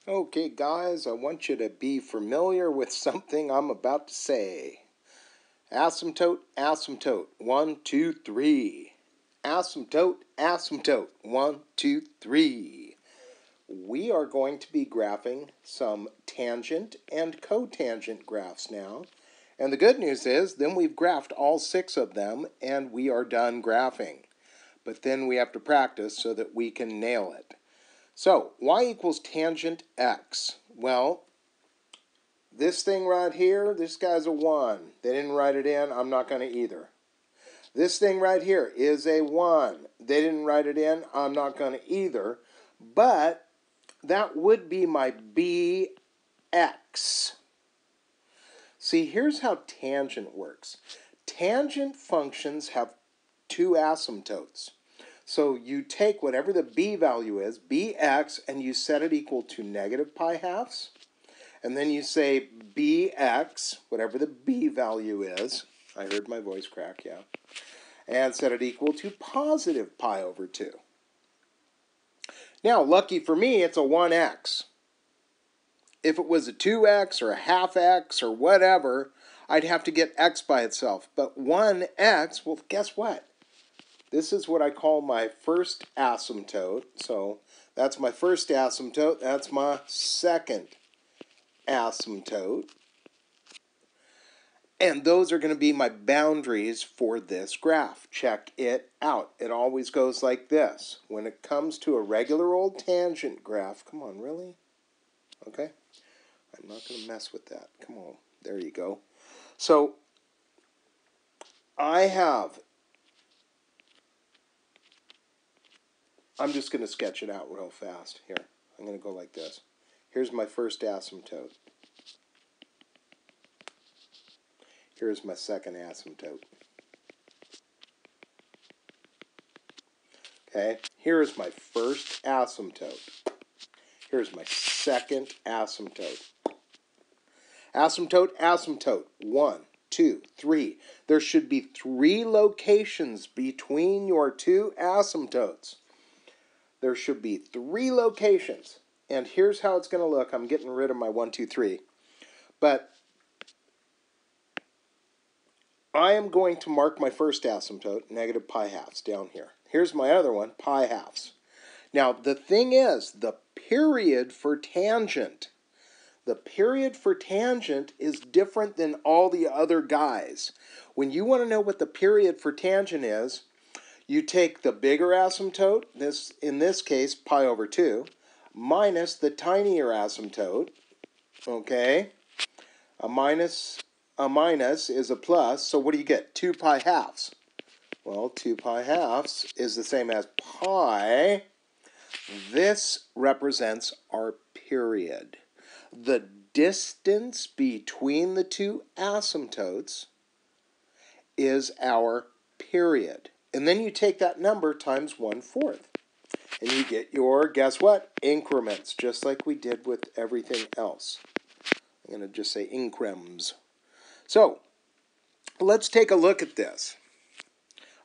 Okay, guys, I want you to be familiar with something I'm about to say. Asymptote, asymptote, 1, 2, 3. Asymptote, asymptote, 1, 2, 3. We are going to be graphing some tangent and cotangent graphs now. And the good news is, then we've graphed all 6 of them, and we are done graphing. But then we have to practice so that we can nail it. So, y equals tangent x. Well, this thing right here, this guy's a 1. They didn't write it in. I'm not going to either. This thing right here is a 1. They didn't write it in. I'm not going to either. But that would be my bx. See, here's how tangent works. Tangent functions have 2 asymptotes. So you take whatever the b value is, bx, and you set it equal to negative pi halves. And then you say bx, whatever the b value is. I heard my voice crack, yeah. And set it equal to positive pi over 2. Now, lucky for me, it's a 1x. If it was a 2x or a half x or whatever, I'd have to get x by itself. But 1x, well, guess what? This is what I call my first asymptote. So that's my first asymptote. That's my second asymptote. And those are going to be my boundaries for this graph. Check it out. It always goes like this. When it comes to a regular old tangent graph, come on, really? Okay. I'm not going to mess with that. Come on. There you go. So I'm just going to sketch it out real fast. Here, I'm going to go like this. Here's my first asymptote. Here's my second asymptote. Okay, here's my first asymptote. Here's my second asymptote. Asymptote, asymptote. 1, 2, 3. There should be 3 locations between your 2 asymptotes. There should be 3 locations. And here's how it's going to look. I'm getting rid of my 1, 2, 3. But I am going to mark my first asymptote, negative pi halves, down here. Here's my other one, pi halves. Now, the thing is, the period for tangent. The period for tangent is different than all the other guys. When you want to know what the period for tangent is, you take the bigger asymptote, in this case, pi over 2, minus the tinier asymptote, okay? A minus is a plus, so what do you get? 2 pi halves. Well, 2 pi halves is the same as pi. This represents our period. The distance between the 2 asymptotes is our period. And then you take that number times 1/4. And you get your, guess what? Increments, just like we did with everything else. I'm going to just say increms. So, let's take a look at this.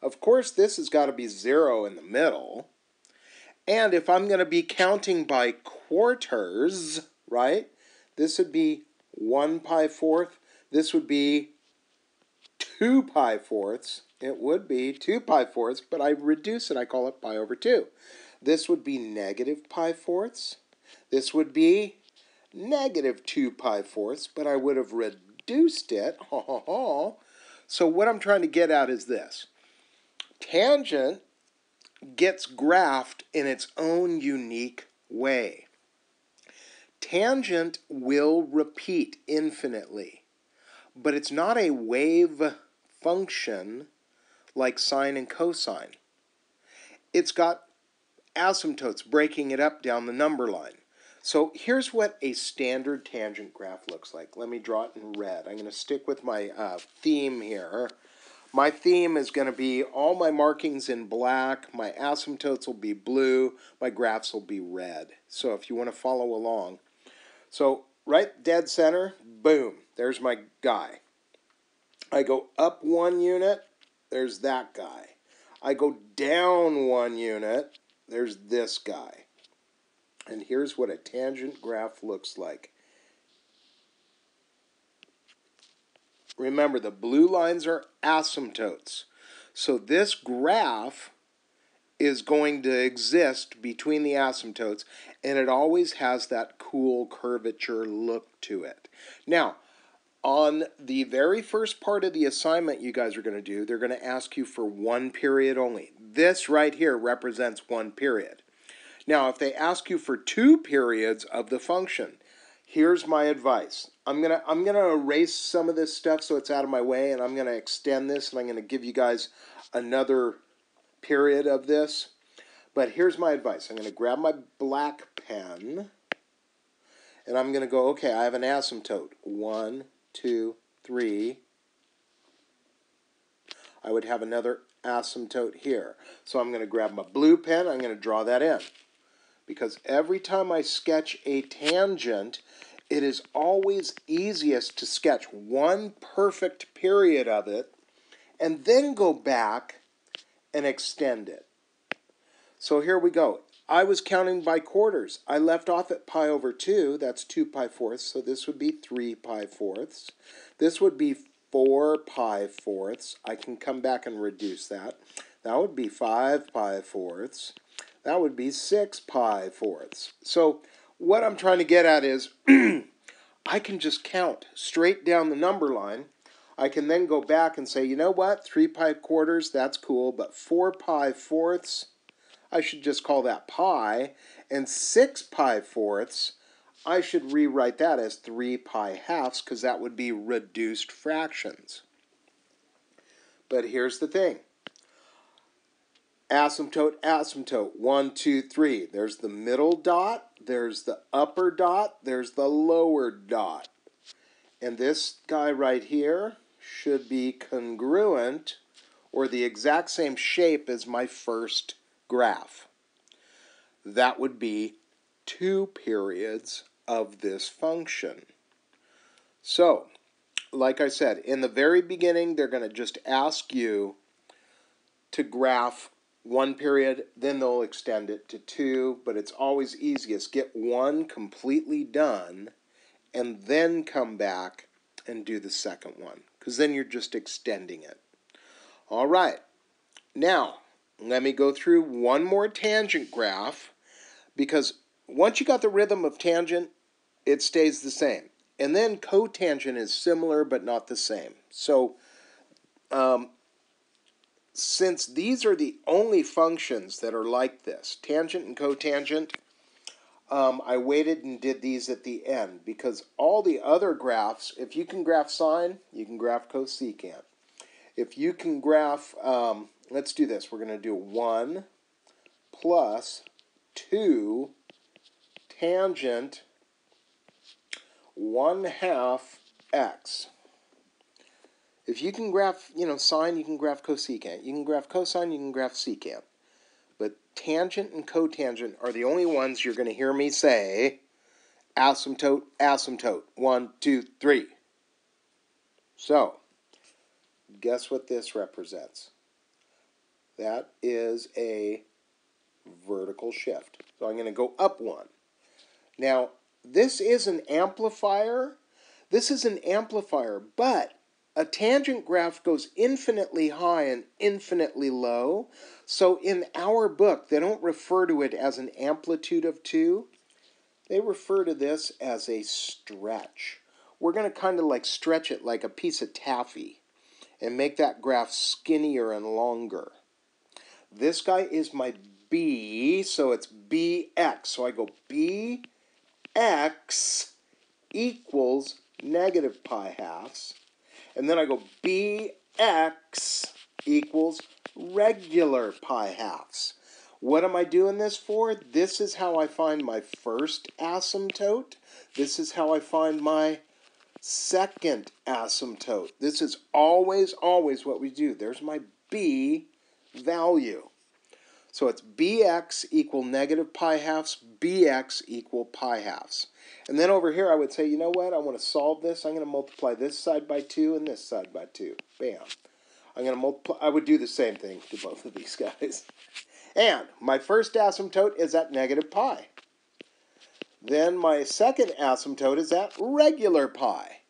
Of course, this has got to be 0 in the middle. And if I'm going to be counting by quarters, right? This would be 1 pi fourth. This would be 2 pi fourths. It would be 2 pi fourths, but I reduce it. I call it pi over 2. This would be negative pi fourths. This would be negative 2 pi fourths, but I would have reduced it. So what I'm trying to get at is this. Tangent gets graphed in its own unique way. Tangent will repeat infinitely, but it's not a wave function like sine and cosine. It's got asymptotes breaking it up down the number line. So here's what a standard tangent graph looks like. Let me draw it in red. I'm going to stick with my theme here. My theme is going to be all my markings in black, my asymptotes will be blue, my graphs will be red. So if you want to follow along. So right dead center, boom, there's my guy. I go up 1 unit, there's that guy. I go down 1 unit, there's this guy. And here's what a tangent graph looks like. Remember, the blue lines are asymptotes. So this graph is going to exist between the asymptotes, and it always has that cool curvature look to it. Now, on the very first part of the assignment you guys are going to do, they're going to ask you for one period only. This right here represents one period. Now, if they ask you for 2 periods of the function, here's my advice. I'm gonna erase some of this stuff so it's out of my way, and I'm gonna extend this, and I'm gonna give you guys another period of this. But here's my advice. I'm gonna grab my black pen, and I'm gonna go, okay, I have an asymptote. 1, 2, 3. I would have another asymptote here. So I'm gonna grab my blue pen, I'm gonna draw that in. Because every time I sketch a tangent, it is always easiest to sketch one perfect period of it and then go back and extend it. So here we go. I was counting by quarters. I left off at pi over 2. That's 2 pi fourths. So this would be 3 pi fourths. This would be 4 pi fourths. I can come back and reduce that. That would be 5 pi fourths. That would be 6 pi fourths. So what I'm trying to get at is I can just count straight down the number line. I can then go back and say, you know what, 3 pi quarters, that's cool, but 4 pi fourths, I should just call that pi, and 6 pi fourths, I should rewrite that as 3 pi halves because that would be reduced fractions. But here's the thing. Asymptote, asymptote, 1, 2, 3. There's the middle dot, there's the upper dot, there's the lower dot. And this guy right here should be congruent or the exact same shape as my first graph. That would be 2 periods of this function. So, like I said, in the very beginning, they're going to just ask you to graph 1 period, then they'll extend it to 2, but it's always easiest. Get 1 completely done, and then come back and do the second one, because then you're just extending it. All right, now let me go through one more tangent graph, because once you got the rhythm of tangent, it stays the same. And then cotangent is similar but not the same. So, since these are the only functions that are like this, tangent and cotangent, I waited and did these at the end because all the other graphs, if you can graph sine, you can graph cosecant. If you can graph, let's do this. We're going to do 1 plus 2 tangent 1/2 x. If you can graph, sine, you can graph cosecant. You can graph cosine, you can graph secant. But tangent and cotangent are the only ones you're going to hear me say asymptote, asymptote, 1, 2, 3. So, guess what this represents? That is a vertical shift. So I'm going to go up 1. Now, this is an amplifier. This is an amplifier, but a tangent graph goes infinitely high and infinitely low. So in our book, they don't refer to it as an amplitude of 2. They refer to this as a stretch. We're going to kind of like stretch it like a piece of taffy and make that graph skinnier and longer. This guy is my B, so it's BX. So I go BX equals negative pi halves. And then I go BX equals regular pi halves. What am I doing this for? This is how I find my first asymptote. This is how I find my second asymptote. This is always what we do. There's my B value. So it's BX equal negative pi halves, BX equal pi halves. And then over here I would say, you know what? I want to solve this. I'm going to multiply this side by 2 and this side by 2. Bam. I'm going to multiply. I would do the same thing to both of these guys. And my first asymptote is at negative pi. Then my second asymptote is at regular pi.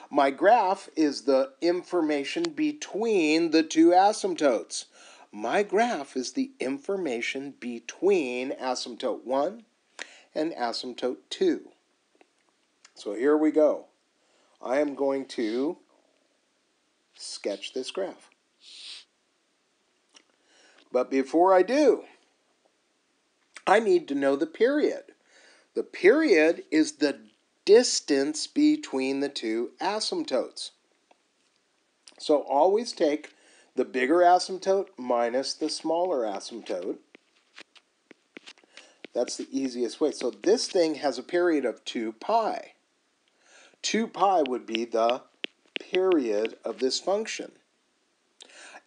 My graph is the information between the two asymptotes. My graph is the information between asymptote 1 and asymptote 2. So here we go. I am going to sketch this graph. But before I do, I need to know the period. The period is the distance between the two asymptotes. So always take the bigger asymptote minus the smaller asymptote. That's the easiest way. So this thing has a period of 2 pi. 2 pi would be the period of this function.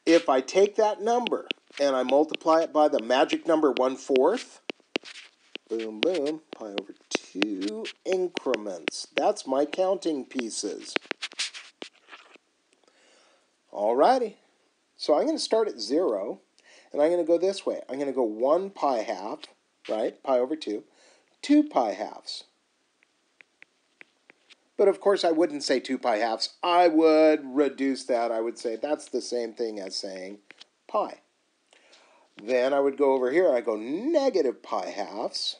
If I take that number and I multiply it by the magic number 1/4, boom, boom, pi over 2 increments. That's my counting pieces. Alrighty. So I'm going to start at 0, and I'm going to go this way. I'm going to go 1 pi half, right, pi over 2, 2 pi halves. But of course I wouldn't say 2 pi halves. I would reduce that. I would say that's the same thing as saying pi. Then I would go over here. I go negative pi halves,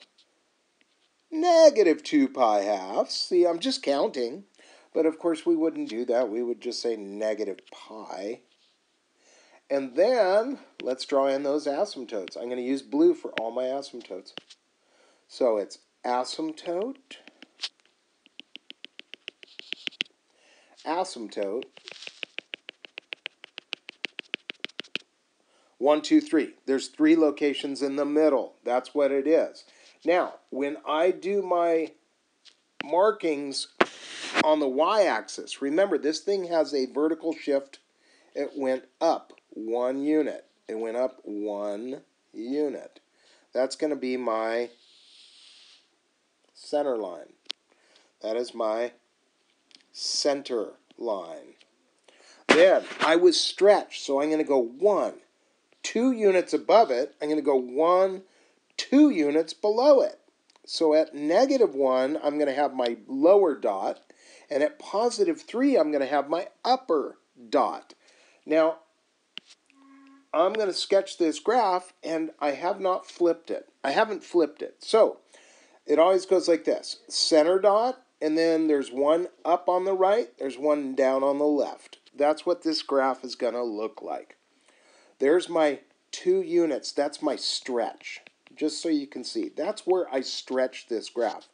negative 2 pi halves. See, I'm just counting. But of course we wouldn't do that. We would just say negative pi. And then let's draw in those asymptotes. I'm going to use blue for all my asymptotes. So it's asymptote, asymptote, 1, 2, 3. There's 3 locations in the middle. That's what it is. Now, when I do my markings on the y-axis, remember this thing has a vertical shift. It went up 1 unit. It went up 1 unit. That's going to be my center line. That is my center line. Then I was stretched, so I'm going to go 1, 2 units above it. I'm going to go 1, 2 units below it. So at negative 1, I'm going to have my lower dot, and at positive 3, I'm going to have my upper dot. Now, I'm going to sketch this graph, and I have not flipped it. I haven't flipped it. So it always goes like this. Center dot, and then there's one up on the right, there's one down on the left. That's what this graph is going to look like. There's my 2 units. That's my stretch, just so you can see. That's where I stretched this graph.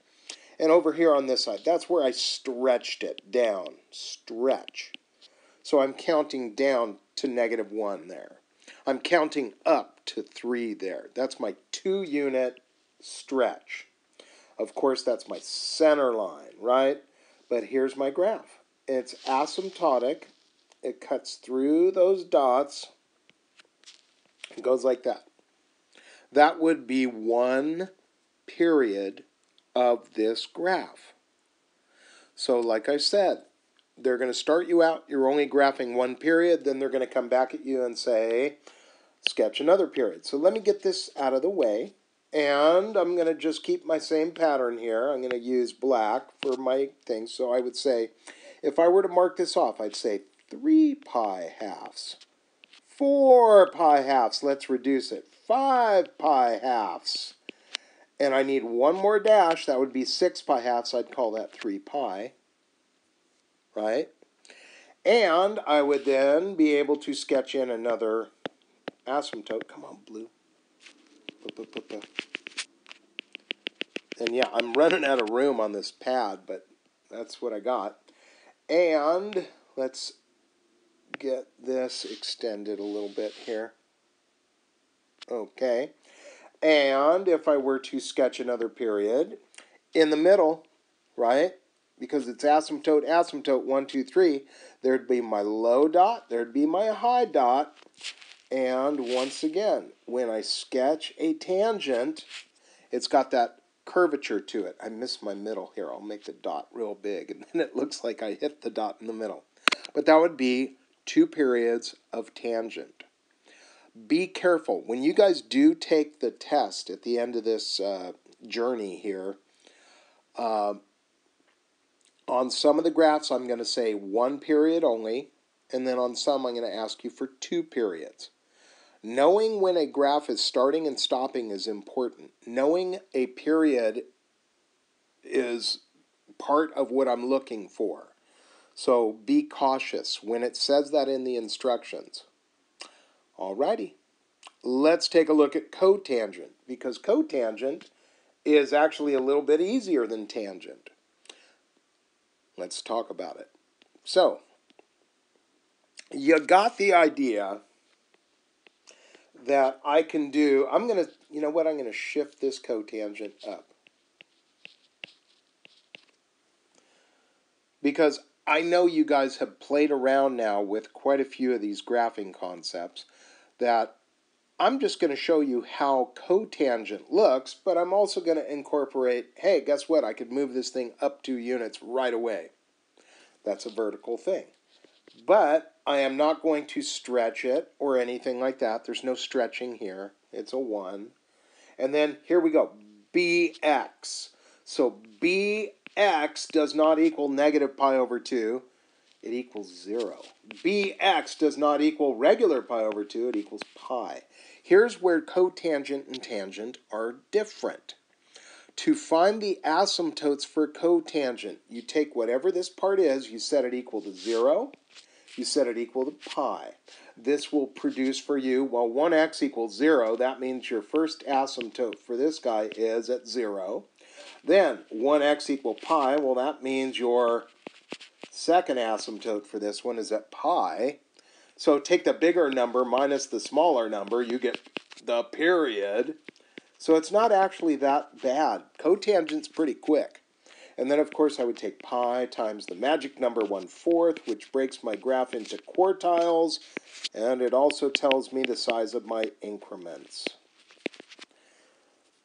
And over here on this side, that's where I stretched it down. Stretch. So I'm counting down to negative 1 there. I'm counting up to 3 there. That's my 2 unit stretch. Of course, that's my center line, right? But here's my graph. It's asymptotic. It cuts through those dots. It goes like that. That would be 1 period of this graph. So like I said, they're going to start you out, you're only graphing 1 period, then they're going to come back at you and say, sketch another period. So let me get this out of the way, and I'm going to just keep my same pattern here. I'm going to use black for my thing. So I would say, if I were to mark this off, I'd say 3 pi halves, 4 pi halves, let's reduce it, 5 pi halves. And I need one more dash, that would be 6 pi halves, I'd call that 3 pi, right? And I would then be able to sketch in another asymptote. Come on, blue. And yeah, I'm running out of room on this pad, but that's what I got. And let's get this extended a little bit here. Okay. And if I were to sketch another period, in the middle, right, because it's asymptote, asymptote, 1, 2, 3, there'd be my low dot, there'd be my high dot, and once again, when I sketch a tangent, it's got that curvature to it. I missed my middle here. I'll make the dot real big, and then it looks like I hit the dot in the middle. But that would be 2 periods of tangent. Be careful. When you guys do take the test at the end of this journey here, Uh, on some of the graphs, I'm going to say 1 period only, and then on some, I'm going to ask you for 2 periods. Knowing when a graph is starting and stopping is important. Knowing a period is part of what I'm looking for. So be cautious when it says that in the instructions. Alrighty, let's take a look at cotangent, because cotangent is actually a little bit easier than tangent. Let's talk about it. So, you got the idea that I can do, I'm going to, you know what, I'm going to shift this cotangent up. Because I know you guys have played around now with quite a few of these graphing concepts, that I'm just going to show you how cotangent looks, but I'm also going to incorporate, hey, guess what? I could move this thing up 2 units right away. That's a vertical thing. But I am not going to stretch it or anything like that. There's no stretching here. It's a 1. And then here we go, bx. So bx does not equal negative pi over 2. It equals 0. Bx does not equal regular pi over 2. It equals pi. Here's where cotangent and tangent are different. To find the asymptotes for cotangent, you take whatever this part is, you set it equal to 0, you set it equal to pi. This will produce for you, well, 1x equals 0. That means your first asymptote for this guy is at 0. Then 1x equal pi, well, that means your second asymptote for this one is at pi. So take the bigger number minus the smaller number, you get the period. So it's not actually that bad. Cotangent's pretty quick. And then, of course, I would take pi times the magic number 1/4, which breaks my graph into quartiles, and it also tells me the size of my increments.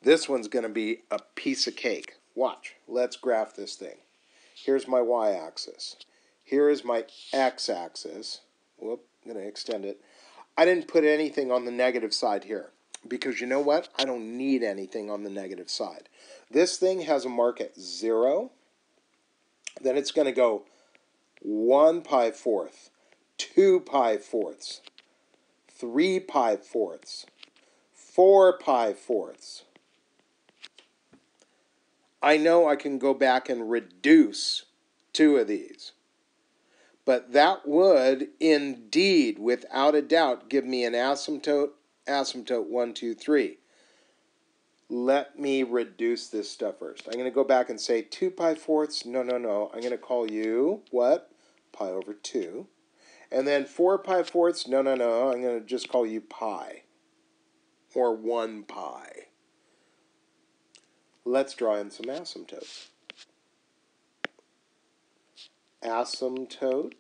This one's going to be a piece of cake. Watch. Let's graph this thing. Here's my y-axis. Here is my x-axis. Whoop, I'm going to extend it. I didn't put anything on the negative side here, because you know what? I don't need anything on the negative side. This thing has a mark at 0. Then it's going to go 1 pi fourth, 2 pi fourths, 3 pi fourths, 4 pi fourths. I know I can go back and reduce 2 of these. But that would indeed, without a doubt, give me an asymptote 1, 2, 3. Let me reduce this stuff first. I'm going to go back and say 2 pi fourths. No. I'm going to call you, what? Pi over 2. And then 4 pi fourths. No. I'm going to just call you pi. Or 1 pi. Let's draw in some asymptotes. Asymptote.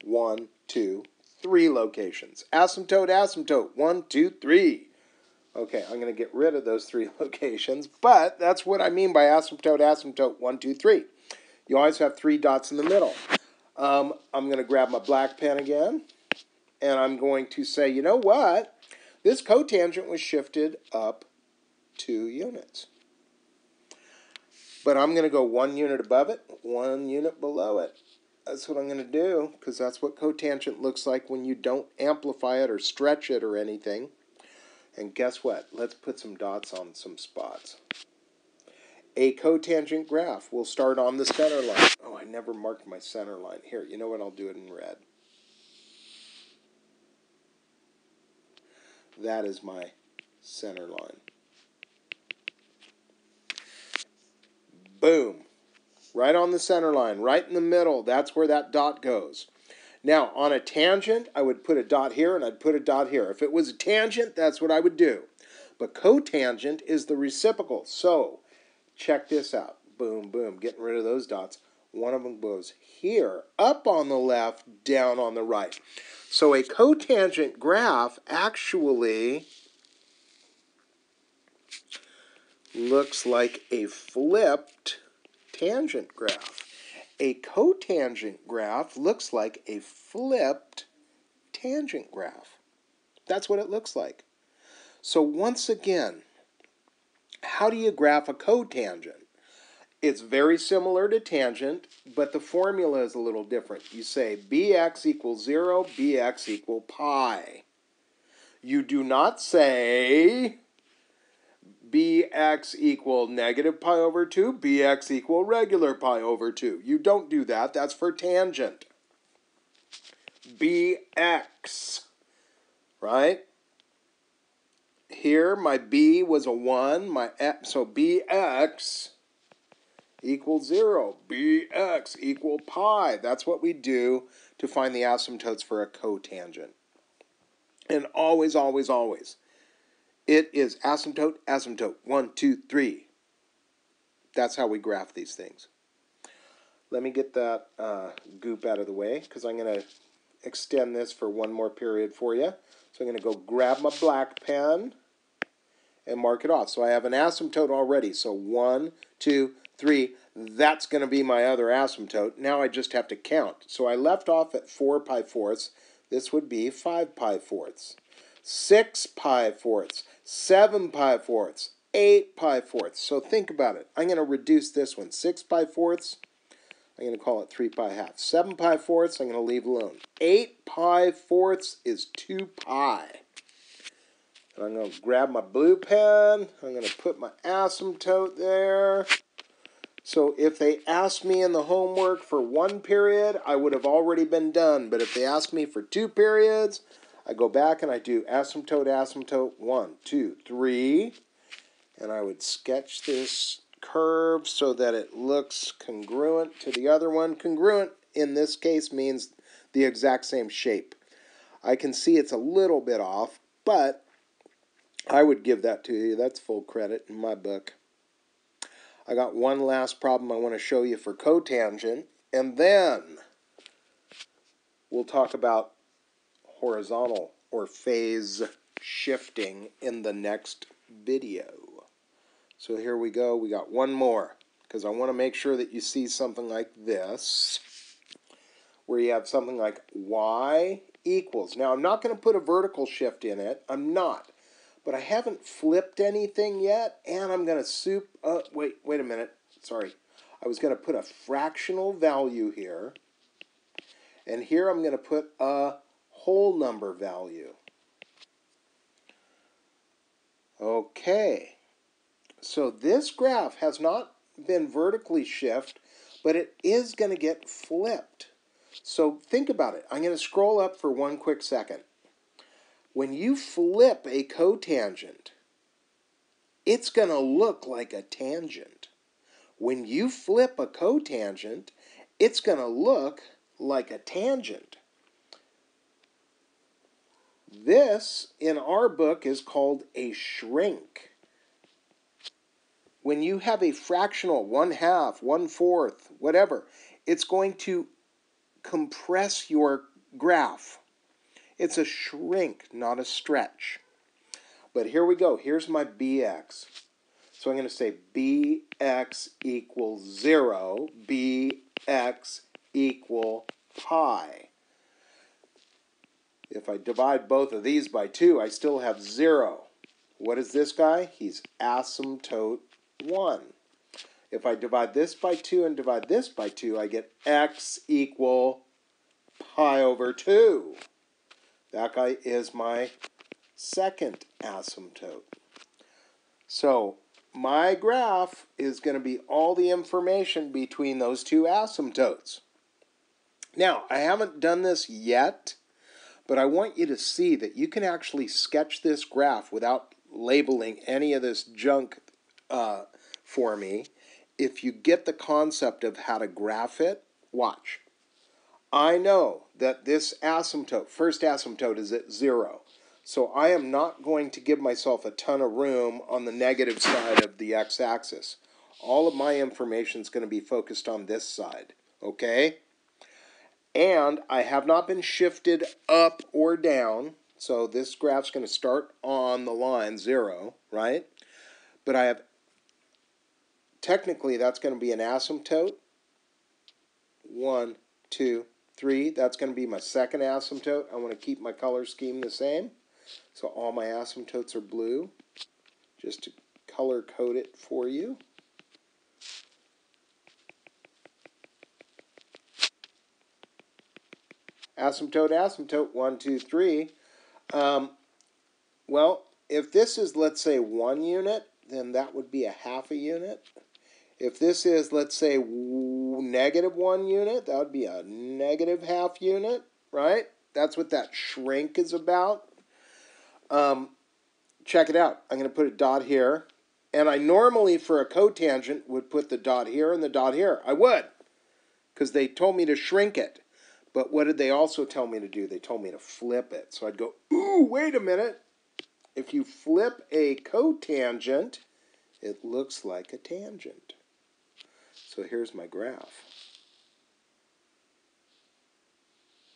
1, 2, 3 locations. Asymptote, 1, 2, 3. Okay, I'm going to get rid of those 3 locations, but that's what I mean by asymptote, 1, 2, 3. You always have 3 dots in the middle. I'm going to grab my black pen again, and I'm going to say, you know what? This cotangent was shifted up 2 units. But I'm going to go 1 unit above it, 1 unit below it. That's what I'm going to do, because that's what cotangent looks like when you don't amplify it or stretch it or anything. And guess what? Let's put some dots on some spots. A cotangent graph will start on the center line. Oh, I never marked my center line. Here, you know what? I'll do it in red. That is my center line. Boom. Right on the center line, right in the middle. That's where that dot goes. Now, on a tangent, I would put a dot here and I'd put a dot here. If it was a tangent, that's what I would do. But cotangent is the reciprocal. So, check this out. Boom, boom. Getting rid of those dots. One of them goes here, up on the left, down on the right. So a cotangent graph actually looks like a flipped tangent graph. A cotangent graph looks like a flipped tangent graph. That's what it looks like. So once again, how do you graph a cotangent? It's very similar to tangent, but the formula is a little different. You say bx equals 0, bx equal pi. You do not say bx equal negative pi over 2, bx equal regular pi over 2. You don't do that. That's for tangent. bx, right? Here, my b was a 1, so bx equals 0. bx equal pi. That's what we do to find the asymptotes for a cotangent. And always, always, always, it is asymptote, asymptote. 1, 2, 3. That's how we graph these things. Let me get that goop out of the way, because I'm going to extend this for one more period for you. So I'm going to go grab my black pen and mark it off. So I have an asymptote already. So 1, 2, 3. That's going to be my other asymptote. Now I just have to count. So I left off at 4 pi fourths. This would be 5 pi fourths. 6 pi fourths. 7 pi fourths. 8 pi fourths. So think about it. I'm going to reduce this one. 6 pi fourths. I'm going to call it 3 pi halves. 7 pi fourths, I'm going to leave alone. 8 pi fourths is 2 pi. And I'm going to grab my blue pen. I'm going to put my asymptote there. So if they ask me in the homework for 1 period, I would have already been done. But if they ask me for 2 periods, I go back and I do asymptote, asymptote, 1, 2, 3. And I would sketch this curve so that it looks congruent to the other one. Congruent in this case means the exact same shape. I can see it's a little bit off, but I would give that to you. That's full credit in my book. I got one last problem I want to show you for cotangent, and then we'll talk about horizontal or phase shifting in the next video. So here we go. We got one more, because I want to make sure that you see something like this, where you have something like y equals. Now, I'm not going to put a vertical shift in it. I'm not. But I haven't flipped anything yet, and I'm going to wait a minute. Sorry. I was going to put a fractional value here, and here I'm going to put a whole number value. Okay. So this graph has not been vertically shifted, but it is going to get flipped. So think about it. I'm going to scroll up for one quick second. When you flip a cotangent, it's going to look like a tangent. When you flip a cotangent, it's going to look like a tangent. This, in our book, is called a shrink. When you have a fractional, 1/2, 1/4, whatever, it's going to compress your graph. It's a shrink, not a stretch. But here we go. Here's my bx. So I'm going to say bx equals 0, bx equal pi. If I divide both of these by 2, I still have 0. What is this guy? He's asymptote 1. If I divide this by 2 and divide this by 2, I get x equal pi over 2. That guy is my second asymptote. So my graph is going to be all the information between those two asymptotes. Now, I haven't done this yet, but I want you to see that you can actually sketch this graph without labeling any of this junk for me. If you get the concept of how to graph it, watch. I know that this asymptote, first asymptote, is at 0. So I am not going to give myself a ton of room on the negative side of the x-axis. All of my information is going to be focused on this side, okay? And I have not been shifted up or down, so this graph's going to start on the line 0, right? But I have, technically that's going to be an asymptote. 1, 2, 3, that's going to be my second asymptote. I want to keep my color scheme the same. So all my asymptotes are blue, just to color code it for you. Asymptote, asymptote, 1, 2, 3. Well, if this is, let's say, 1 unit, then that would be a half a unit. If this is, let's say, negative 1 unit, that would be a negative half unit, right? That's what that shrink is about. Check it out. I'm going to put a dot here. And I normally, for a cotangent, would put the dot here and the dot here. I would, because they told me to shrink it. But what did they also tell me to do? They told me to flip it. So I'd go, ooh, wait a minute. If you flip a cotangent, it looks like a tangent. So here's my graph.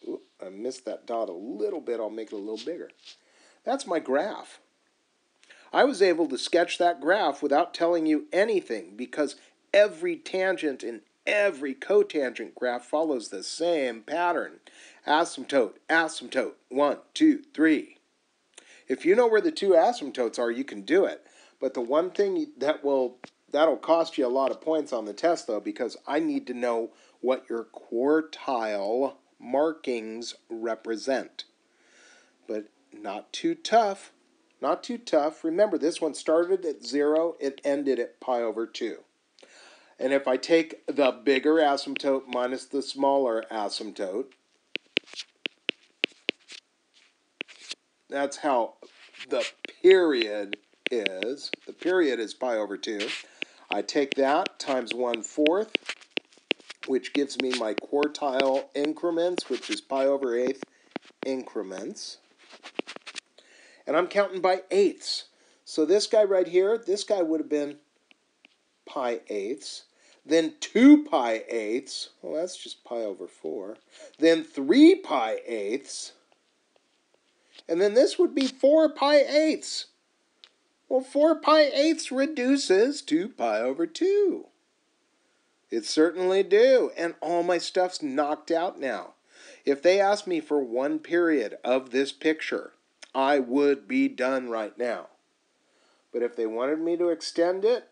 Ooh, I missed that dot a little bit. I'll make it a little bigger. That's my graph. I was able to sketch that graph without telling you anything because every tangent in every cotangent graph follows the same pattern. Asymptote, asymptote, 1, 2, 3. If you know where the two asymptotes are, you can do it. But the one thing that'll cost you a lot of points on the test, though, because I need to know what your quartile markings represent. But not too tough. Not too tough. Remember, this one started at 0. It ended at pi over 2. And if I take the bigger asymptote minus the smaller asymptote, that's how the period is. The period is pi over 2. I take that times 1/4, which gives me my quartile increments, which is pi over 8 increments. And I'm counting by eighths. So this guy right here, this guy would have been pi eighths. Then 2 pi eighths. Well, that's just pi over 4. Then 3 pi eighths. And then this would be 4 pi eighths. Well, 4 pi eighths reduces to pi over 2. It certainly do. And all my stuff's knocked out now. If they asked me for one period of this picture, I would be done right now. But if they wanted me to extend it,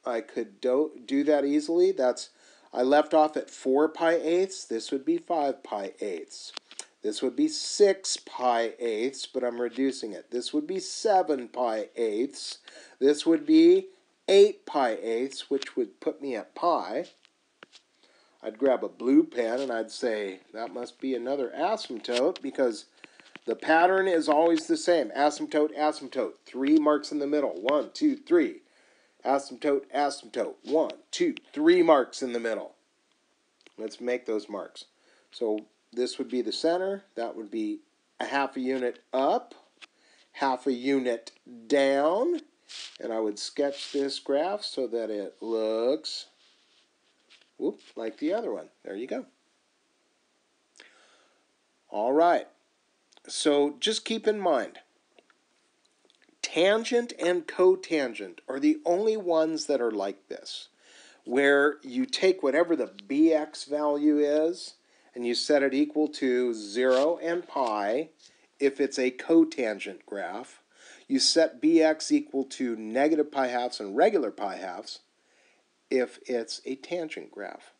I could do that easily. I left off at 4 pi eighths. This would be 5 pi eighths. This would be 6 pi eighths, but I'm reducing it. This would be 7 pi eighths. This would be 8 pi eighths, which would put me at pi. I'd grab a blue pen and I'd say, that must be another asymptote, because the pattern is always the same. Asymptote, asymptote. 3 marks in the middle. 1, 2, 3. Asymptote, asymptote. 1, 2, 3 marks in the middle. Let's make those marks. So this would be the center. That would be a half a unit up, half a unit down. And I would sketch this graph so that it looks like the other one. There you go. All right. So just keep in mind, tangent and cotangent are the only ones that are like this, where you take whatever the bx value is and you set it equal to 0 and pi if it's a cotangent graph. You set bx equal to negative pi halves and regular pi halves if it's a tangent graph.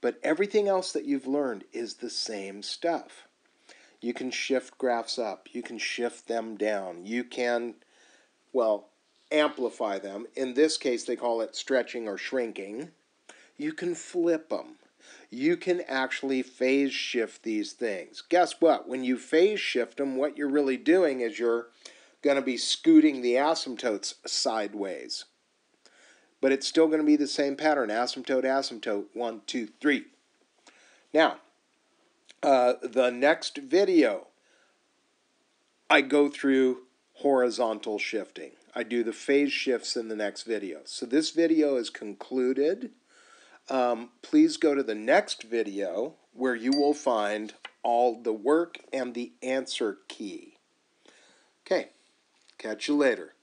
But everything else that you've learned is the same stuff. You can shift graphs up. You can shift them down. You can, well, amplify them. In this case, they call it stretching or shrinking. You can flip them. You can actually phase shift these things. Guess what? When you phase shift them, what you're really doing is you're going to be scooting the asymptotes sideways. But it's still going to be the same pattern. Asymptote, asymptote, 1, 2, 3. Now, the next video, I go through horizontal shifting. I do the phase shifts in the next video. So this video is concluded. Please go to the next video where you will find all the work and the answer key. Okay, catch you later.